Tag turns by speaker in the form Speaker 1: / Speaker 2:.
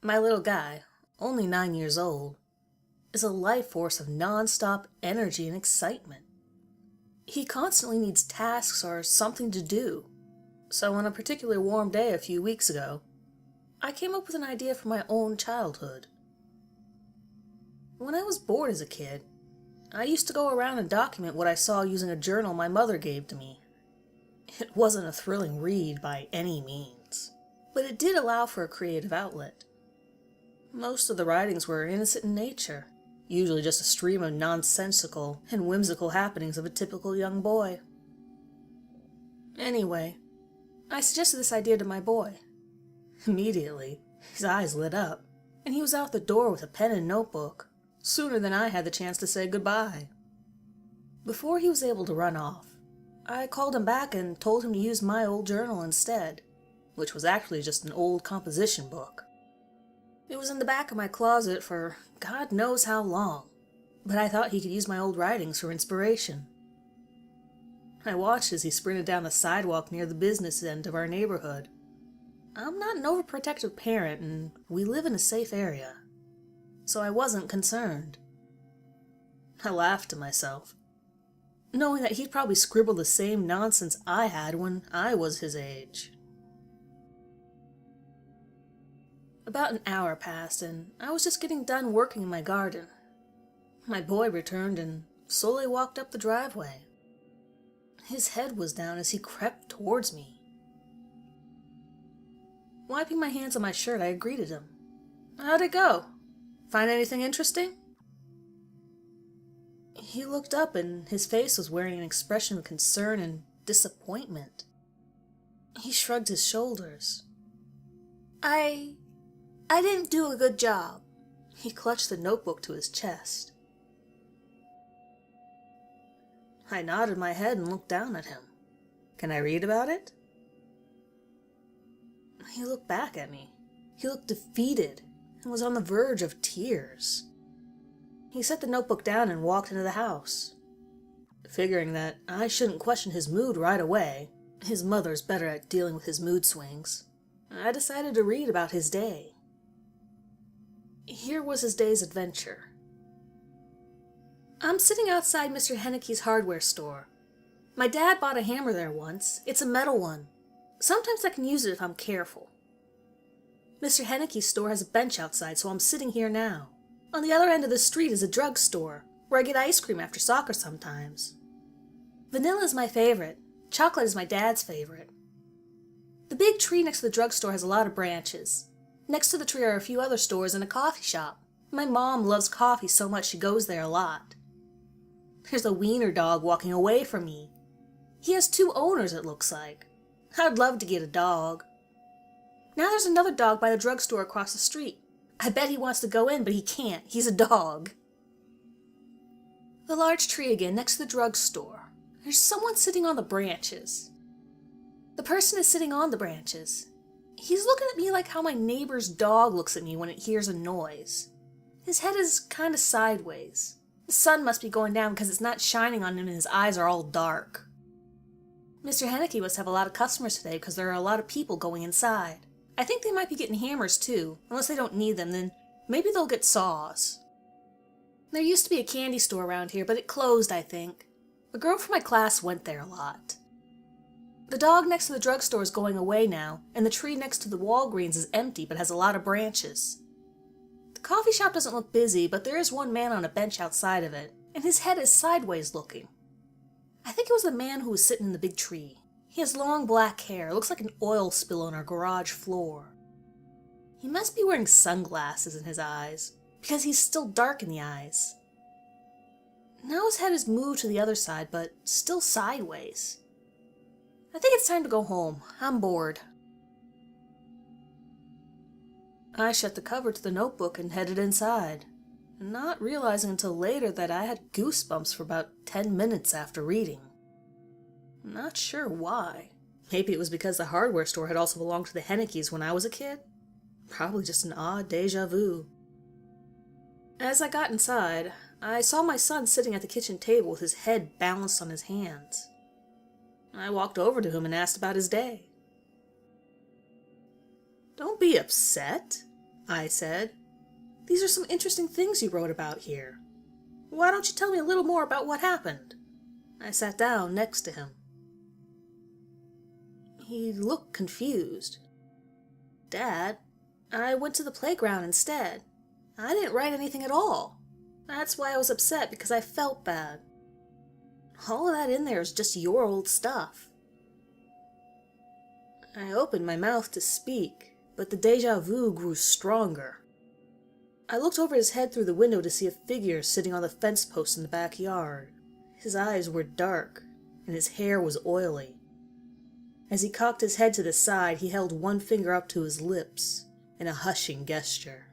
Speaker 1: My little guy, only 9 years old, is a life force of non-stop energy and excitement. He constantly needs tasks or something to do. So on a particularly warm day a few weeks ago, I came up with an idea for my own childhood. When I was bored as a kid, I used to go around and document what I saw using a journal my mother gave to me. It wasn't a thrilling read by any means, but it did allow for a creative outlet. Most of the writings were innocent in nature, usually just a stream of nonsensical and whimsical happenings of a typical young boy. Anyway, I suggested this idea to my boy. Immediately, his eyes lit up, and he was out the door with a pen and notebook, sooner than I had the chance to say goodbye. Before he was able to run off, I called him back and told him to use my old journal instead, which was actually just an old composition book. It was in the back of my closet for God knows how long, but I thought he could use my old writings for inspiration. I watched as he sprinted down the sidewalk near the business end of our neighborhood. I'm not an overprotective parent, and we live in a safe area, so I wasn't concerned. I laughed to myself, knowing that he'd probably scribble the same nonsense I had when I was his age. About an hour passed, and I was just getting done working in my garden. My boy returned and slowly walked up the driveway. His head was down as he crept towards me. Wiping my hands on my shirt, I greeted him. "How'd it go? Find anything interesting?" He looked up, and his face was wearing an expression of concern and disappointment. He shrugged his shoulders. I didn't do a good job." He clutched the notebook to his chest. I nodded my head and looked down at him. "Can I read about it?" He looked back at me. He looked defeated and was on the verge of tears. He set the notebook down and walked into the house. Figuring that I shouldn't question his mood right away, his mother's better at dealing with his mood swings, I decided to read about his day. Here was his day's adventure. "I'm sitting outside Mr. Henneke's hardware store. My dad bought a hammer there once. It's a metal one. Sometimes I can use it if I'm careful. Mr. Henneke's store has a bench outside, so I'm sitting here now. On the other end of the street is a drugstore, where I get ice cream after soccer sometimes. Vanilla is my favorite. Chocolate is my dad's favorite. The big tree next to the drugstore has a lot of branches. Next to the tree are a few other stores and a coffee shop. My mom loves coffee so much she goes there a lot. There's a wiener dog walking away from me. He has 2 owners, it looks like. I'd love to get a dog. Now there's another dog by the drugstore across the street. I bet he wants to go in, but he can't. He's a dog. The large tree again next to the drugstore. There's someone sitting on the branches. The person is sitting on the branches. He's looking at me like how my neighbor's dog looks at me when it hears a noise. His head is kind of sideways. The sun must be going down because it's not shining on him and his eyes are all dark. Mr. Henneke must have a lot of customers today because there are a lot of people going inside. I think they might be getting hammers too. Unless they don't need them, then maybe they'll get saws. There used to be a candy store around here, but it closed, I think. A girl from my class went there a lot. The dog next to the drugstore is going away now, and the tree next to the Walgreens is empty but has a lot of branches. The coffee shop doesn't look busy, but there is one man on a bench outside of it, and his head is sideways looking. I think it was the man who was sitting in the big tree. He has long black hair, looks like an oil spill on our garage floor. He must be wearing sunglasses in his eyes, because he's still dark in the eyes. Now his head is moved to the other side, but still sideways. I think it's time to go home. I'm bored. I shut the cover to the notebook and headed inside, not realizing until later that I had goosebumps for about 10 minutes after reading. Not sure why. Maybe it was because the hardware store had also belonged to the Hennekes when I was a kid. Probably just an odd deja vu. As I got inside, I saw my son sitting at the kitchen table with his head balanced on his hands. I walked over to him and asked about his day. "Don't be upset. I said. "These are some interesting things you wrote about here. Why don't you tell me a little more about what happened?" I sat down next to him. He looked confused. "Dad, I went to the playground instead. I didn't write anything at all. That's why I was upset, because I felt bad. All of that in there is just your old stuff." I opened my mouth to speak, but the déjà vu grew stronger. I looked over his head through the window to see a figure sitting on the fence post in the backyard. His eyes were dark, and his hair was oily. As he cocked his head to the side, he held one finger up to his lips in a hushing gesture.